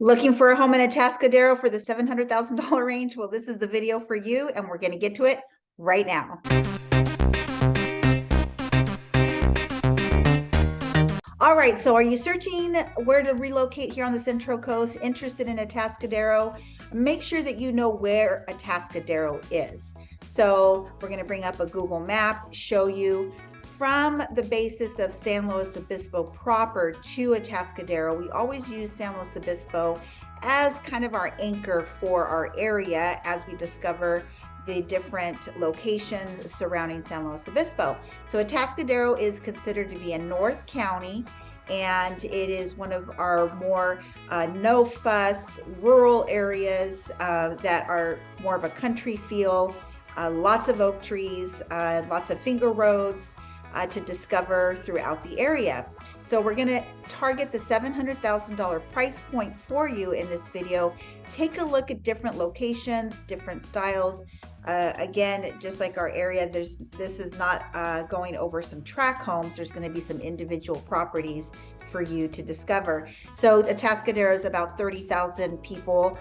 Looking for a home in Atascadero for the $700,000 range? Well, this is the video for you, and we're going to get to it right now. All right, so are you searching where to relocate here on the Central Coast, interested in Atascadero? Make sure that you know where Atascadero is. So we're going to bring up a Google map, show you from the basis of San Luis Obispo proper to Atascadero. We always use San Luis Obispo as kind of our anchor for our area as we discover the different locations surrounding San Luis Obispo. So Atascadero is considered to be a North County, and it is one of our more no fuss rural areas that are more of a country feel. Lots of oak trees, lots of finger roads to discover throughout the area. So we're going to target the $700,000 price point for you in this video. Take a look at different locations, different styles. Again, just like our area, this is not going over some tract homes. There's going to be some individual properties for you to discover. So Atascadero is about 30,000 people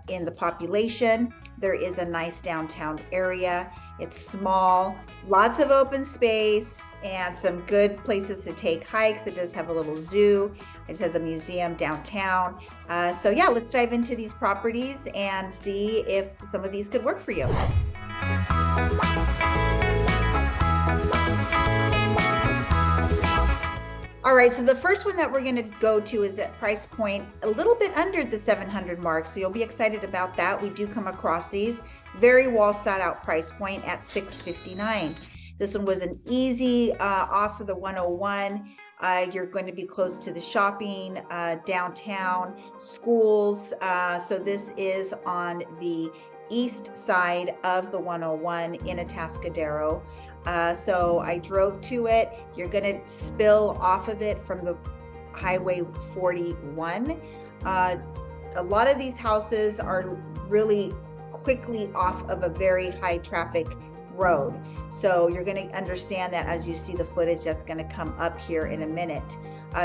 in the population. There is a nice downtown area. It's small, lots of open space, and some good places to take hikes. It does have a little zoo. It has a museum downtown. So yeah, let's dive into these properties and see if some of these could work for you. All right, so the first one that we're going to go to is at price point a little bit under the 700 mark, so you'll be excited about that. We do come across these. Very well thought out price point at $659. This one was an easy off of the 101. You're going to be close to the shopping, downtown, schools. So this is on the east side of the 101 in Atascadero. So I drove to it. You're going to spill off of it from the Highway 41. A lot of these houses are really quickly off of a very high traffic road. So you're going to understand that as you see the footage that's going to come up here in a minute.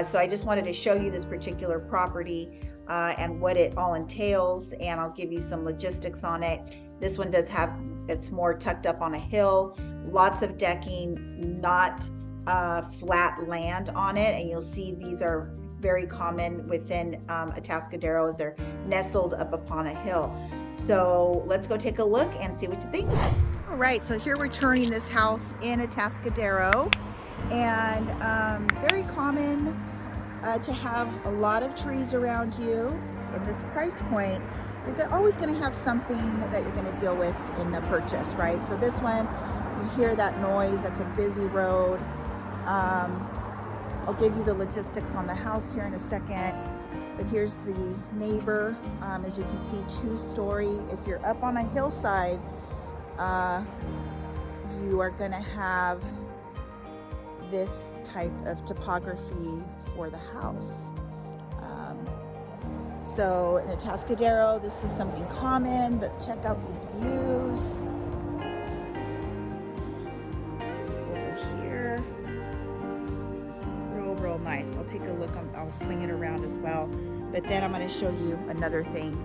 So I just wanted to show you this particular property and what it all entails, and I'll give you some logistics on it. This one does have, it's more tucked up on a hill, lots of decking, not flat land on it, and you'll see these are very common within Atascadero as they're nestled up upon a hill. So let's go take a look and see what you think. All right, so here we're touring this house in Atascadero, and very common to have a lot of trees around you. In this price point, you're always going to have something that you're going to deal with in the purchase, right? So this one, you hear that noise, that's a busy road. I'll give you the logistics on the house here in a second, but here's the neighbor. As you can see, 2-story. If you're up on a hillside, you are going to have this type of topography for the house. So in Atascadero, this is something common, but check out these views. Over here, real nice. I'll take a look, I'll swing it around as well. But then I'm going to show you another thing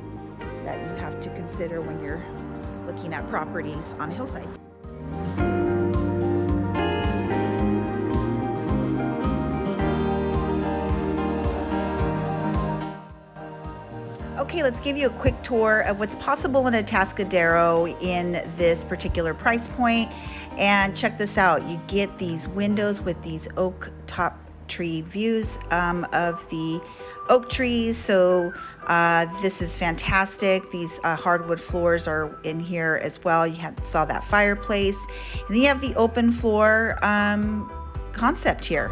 that you have to consider when you're looking at properties on a hillside. Okay, let's give you a quick tour of what's possible in Atascadero in this particular price point. And check this out. You get these windows with these oak top tree views of the oak trees. So this is fantastic. These hardwood floors are in here as well. You saw that fireplace. And then you have the open floor concept here.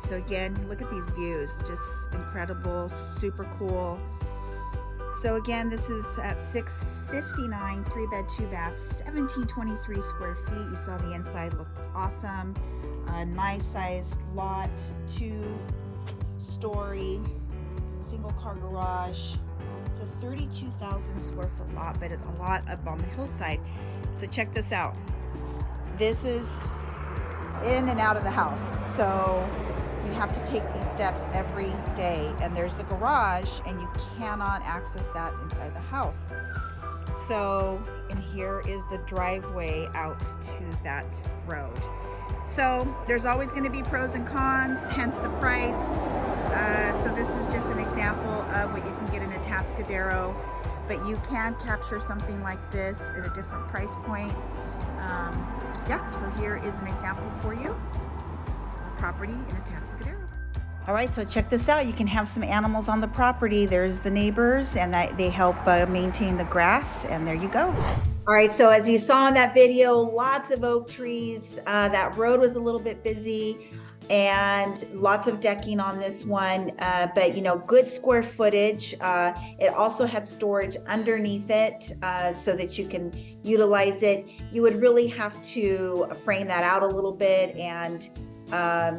So again, look at these views, just incredible, super cool. So again, this is at $659, 3-bed, 2-bath, 1,723 square feet. You saw the inside looked awesome. A nice sized lot, 2-story, single car garage. It's a 32,000 square foot lot, but it's a lot up on the hillside. So check this out. This is in and out of the house. So you have to take these steps every day. And there's the garage, and you cannot access that inside the house. So, and here is the driveway out to that road. So there's always going to be pros and cons, hence the price. So this is just an example of what you can get in Atascadero, but you can capture something like this at a different price point. Yeah, so here is an example for you, property in Atascadero. All right, so check this out. You can have some animals on the property. There's the neighbors, and they help maintain the grass, and there you go. All right, so as you saw in that video, lots of oak trees. That road was a little bit busy, and lots of decking on this one, but you know, good square footage. It also had storage underneath it, so that you can utilize it. You would really have to frame that out a little bit, and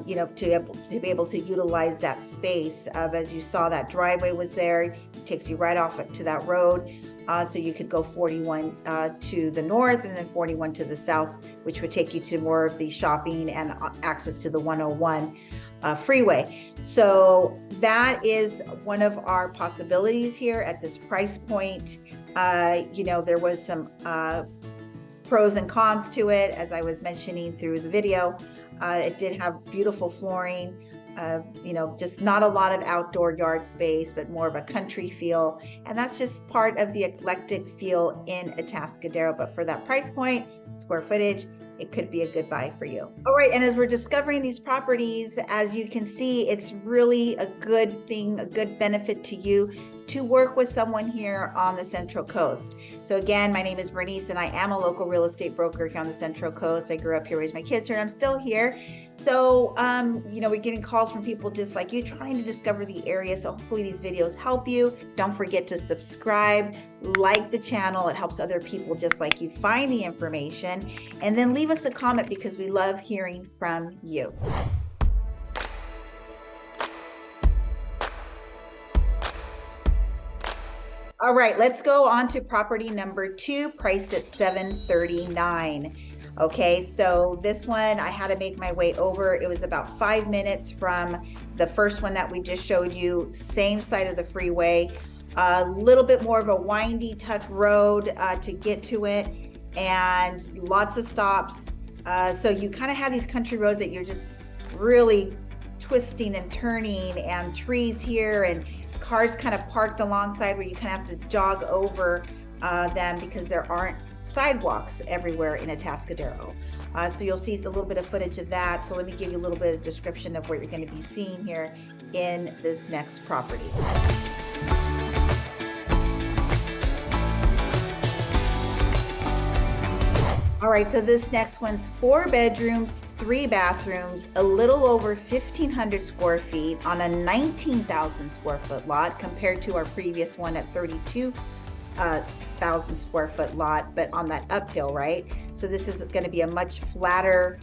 you know, to be able to utilize that space. As you saw, that driveway was there. It takes you right off to that road. So you could go 41 to the north, and then 41 to the south, which would take you to more of the shopping and access to the 101 freeway. So that is one of our possibilities here at this price point. You know, there was some pros and cons to it, as I was mentioning through the video. It did have beautiful flooring, you know, just not a lot of outdoor yard space, but more of a country feel. And that's just part of the eclectic feel in Atascadero. But for that price point, square footage, it could be a good buy for you. All right, and as we're discovering these properties, as you can see, it's really a good thing, a good benefit to you to work with someone here on the Central Coast. So again, my name is Verenice, and I am a local real estate broker here on the Central Coast. I grew up here, raised my kids here, and I'm still here. So, you know, we're getting calls from people just like you trying to discover the area. So hopefully these videos help you. Don't forget to subscribe, like the channel. It helps other people just like you find the information. And then leave us a comment, because we love hearing from you. All right, let's go on to property number 2, priced at $739. Okay, so this one I had to make my way over. It was about 5 minutes from the first one that we just showed you, same side of the freeway, a little bit more of a windy tuck road to get to it, and lots of stops. So you kind of have these country roads that you're just really twisting and turning, and trees here, and cars kind of parked alongside where you kind of have to jog over them, because there aren't sidewalks everywhere in Atascadero. So you'll see a little bit of footage of that. So let me give you a little bit of description of what you're going to be seeing here in this next property. All right, so this next one's 4 bedrooms, 3 bathrooms, a little over 1,500 square feet on a 19,000 square foot lot, compared to our previous one at 32,000 square foot lot, but on that uphill, right? So this is going to be a much flatter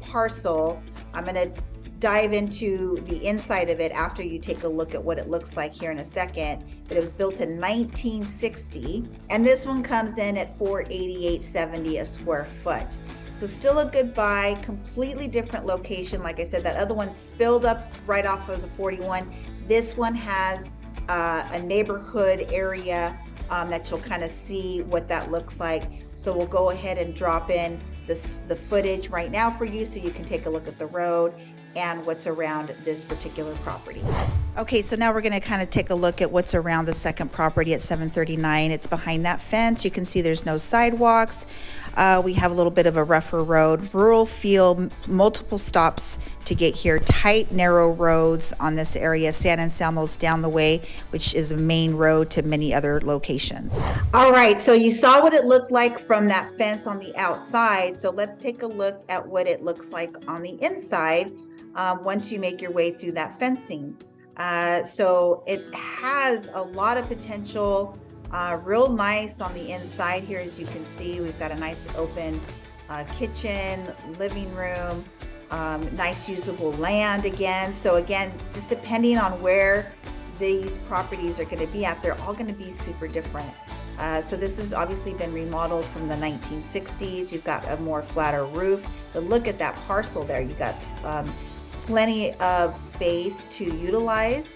parcel. I'm going to dive into the inside of it after you take a look at what it looks like here in a second. But it was built in 1960, and this one comes in at $488.70 a square foot. So still a good buy, completely different location. Like I said, that other one spilled up right off of the 41. This one has a neighborhood area that you'll kind of see what that looks like. So we'll go ahead and drop in the footage right now for you, so you can take a look at the road and what's around this particular property. Okay, so now we're going to kind of take a look at what's around the second property at 739. It's behind that fence. You can see there's no sidewalks. We have a little bit of a rougher road, rural feel, multiple stops to get here, tight, narrow roads on this area. San Anselmo's down the way, which is a main road to many other locations. All right, so you saw what it looked like from that fence on the outside. So let's take a look at what it looks like on the inside once you make your way through that fencing. So it has a lot of potential, real nice on the inside here. As you can see, we've got a nice open kitchen, living room, nice usable land again. So again, just depending on where these properties are going to be at, they're all going to be super different. So this has obviously been remodeled from the 1960s. You've got a more flatter roof, but look at that parcel there. You've got plenty of space to utilize.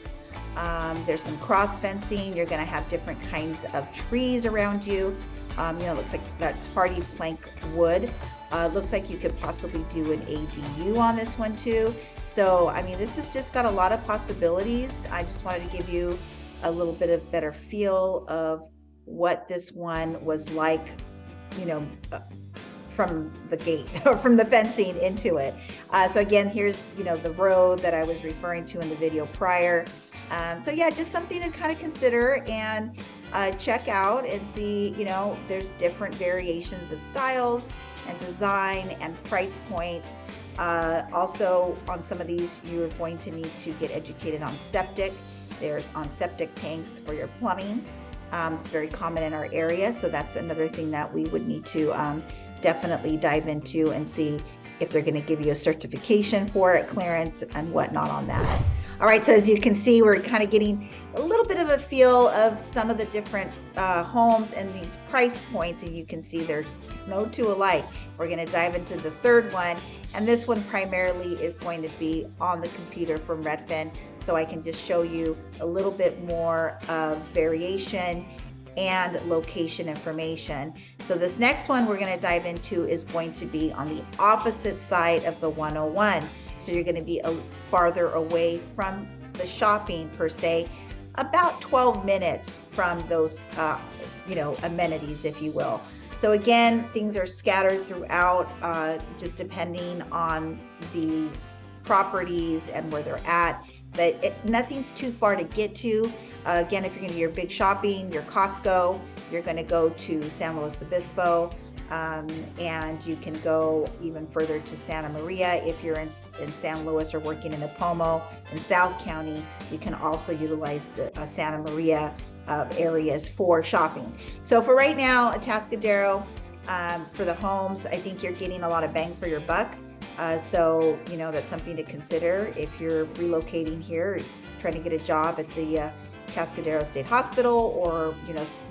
There's some cross fencing. You're going to have different kinds of trees around you. It looks like that's hardy plank wood. Looks like you could possibly do an ADU on this one too. So, I mean, this has just got a lot of possibilities. I just wanted to give you a little bit of better feel of what this one was like, from the gate or from the fencing into it. So again, here's, the road that I was referring to in the video prior. So yeah, just something to kind of consider and check out and see, there's different variations of styles and design and price points. Also on some of these, you're going to need to get educated on septic. There's on septic tanks for your plumbing. It's very common in our area, so that's another thing that we would need to definitely dive into and see if they're going to give you a certification for it, clearance and whatnot on that. All right, so as you can see, we're kind of getting a little bit of a feel of some of the different homes and these price points, and you can see there's no two alike. We're going to dive into the third one, and this one primarily is going to be on the computer from Redfin, so I can just show you a little bit more of variation and location information. So this next one we're going to dive into is going to be on the opposite side of the 101. So you're going to be farther away from the shopping per se, about 12 minutes from those, amenities, if you will. So again, things are scattered throughout, just depending on the properties and where they're at, but nothing's too far to get to. Again, if you're going to do your big shopping, your Costco, you're going to go to San Luis Obispo, and you can go even further to Santa Maria. If you're in San Luis or working in Apomo in South County, you can also utilize the Santa Maria areas for shopping. So for right now, Atascadero, for the homes, I think you're getting a lot of bang for your buck. So, that's something to consider if you're relocating here, trying to get a job at the Atascadero State Hospital, or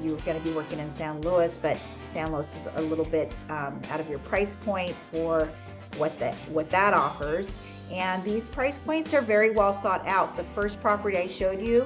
you're going to be working in San Luis, but San Luis is a little bit out of your price point for what that offers. And these price points are very well sought out. The first property I showed you,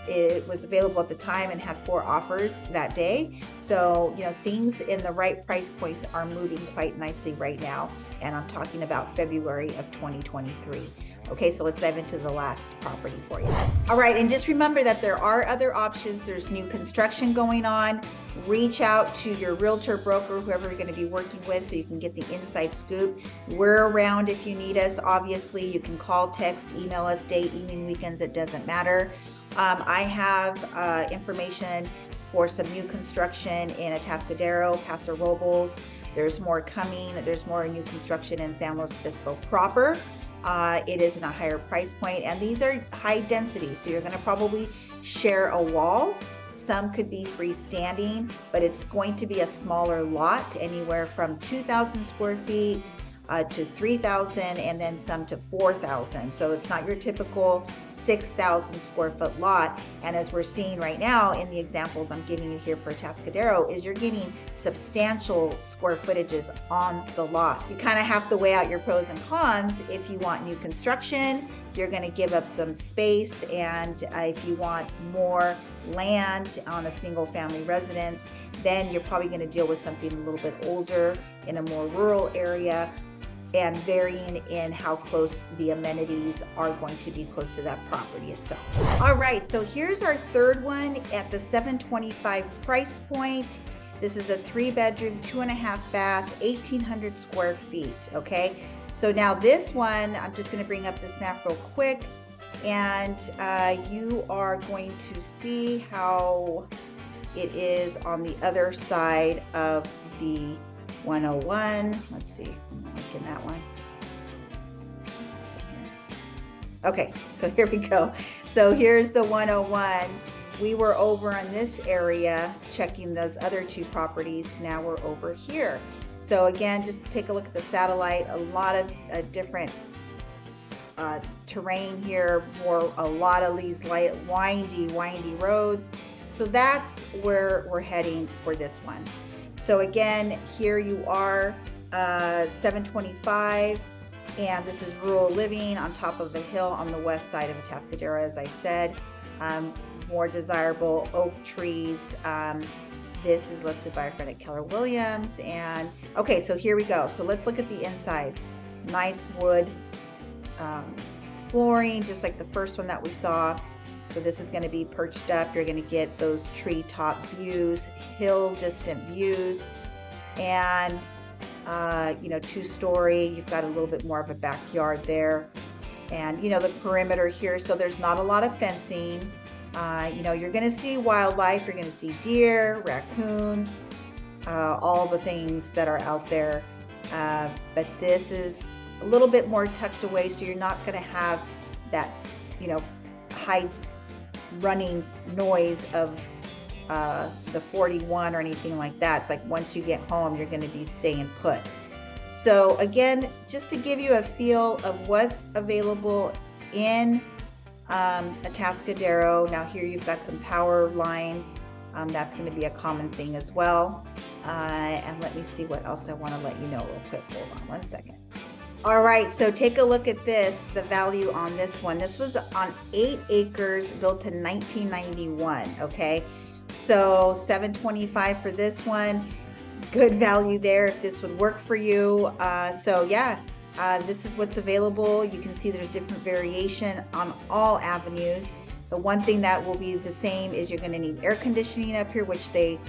it was available at the time and had 4 offers that day. So things in the right price points are moving quite nicely right now, and I'm talking about February of 2023. Okay, so let's dive into the last property for you. All right, and just remember that there are other options. There's new construction going on. Reach out to your realtor, broker, whoever you're going to be working with, so you can get the inside scoop. We're around if you need us. Obviously, you can call, text, email us, day, evening, weekends, it doesn't matter. I have information for some new construction in Atascadero, Paso Robles. There's more coming. There's more new construction in San Luis Obispo proper. It is in a higher price point, and these are high density, so you're going to probably share a wall. Some could be freestanding, but it's going to be a smaller lot, anywhere from 2,000 square feet to 3,000, and then some to 4,000. So it's not your typical 6,000 square foot lot. And as we're seeing right now in the examples I'm giving you here for Atascadero, is you're getting substantial square footages on the lots. You kind of have to weigh out your pros and cons. If you want new construction, you're going to give up some space, and if you want more land on a single family residence, then you're probably going to deal with something a little bit older in a more rural area, and varying in how close the amenities are going to be close to that property itself. All right, so here's our third one at the $725 price point. This is a 3-bedroom, 2.5 bath, 1,800 square feet, okay? So now this one, I'm just gonna bring up this map real quick, and you are going to see how it is on the other side of the 101. Let's see, I'm liking that one. Okay, so here we go. So here's the 101. We were over in this area checking those other 2 properties. Now we're over here. So again, just take a look at the satellite. A lot of different terrain here, a lot of these windy roads. So that's where we're heading for this one. So again, here you are, 725, and this is rural living on top of the hill on the west side of Atascadero, as I said. More desirable oak trees. This is listed by our friend at Keller Williams. And okay, so here we go. So let's look at the inside. Nice wood flooring, just like the first one that we saw. So this is going to be perched up. You're going to get those treetop views, hill distant views, and you know, 2-story. You've got a little bit more of a backyard there, and you know, the perimeter here. So there's not a lot of fencing. You know, you're going to see wildlife. You're going to see deer, raccoons, all the things that are out there. But this is a little bit more tucked away, so you're not going to have that, you know, high running noise of the 41 or anything like that. It's like once you get home, you're going to be staying put. So again, just to give you a feel of what's available in Atascadero. Now here you've got some power lines. That's going to be a common thing as well. And let me see what else I want to let you know real quick. Hold on one second. All right, so take a look at this, the value on this one. This was on 8 acres, built in 1991, okay? So $725 for this one. Good value there if this would work for you. So yeah, this is what's available. You can see there's different variation on all avenues. The one thing that will be the same is you're going to need air conditioning up here, which they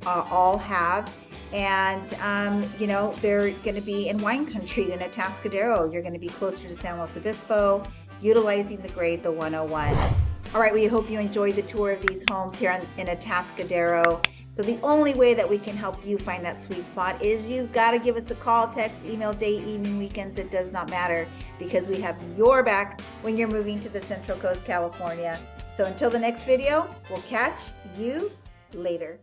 all have. And you know, they're going to be in wine country in Atascadero. You're going to be closer to San Luis Obispo, utilizing the grade, the 101. All right, we hope you enjoyed the tour of these homes here in Atascadero. So the only way that we can help you find that sweet spot is you've got to give us a call, text, email, day, evening, weekends. It does not matter, because we have your back when you're moving to the Central Coast, California. So until the next video, we'll catch you later.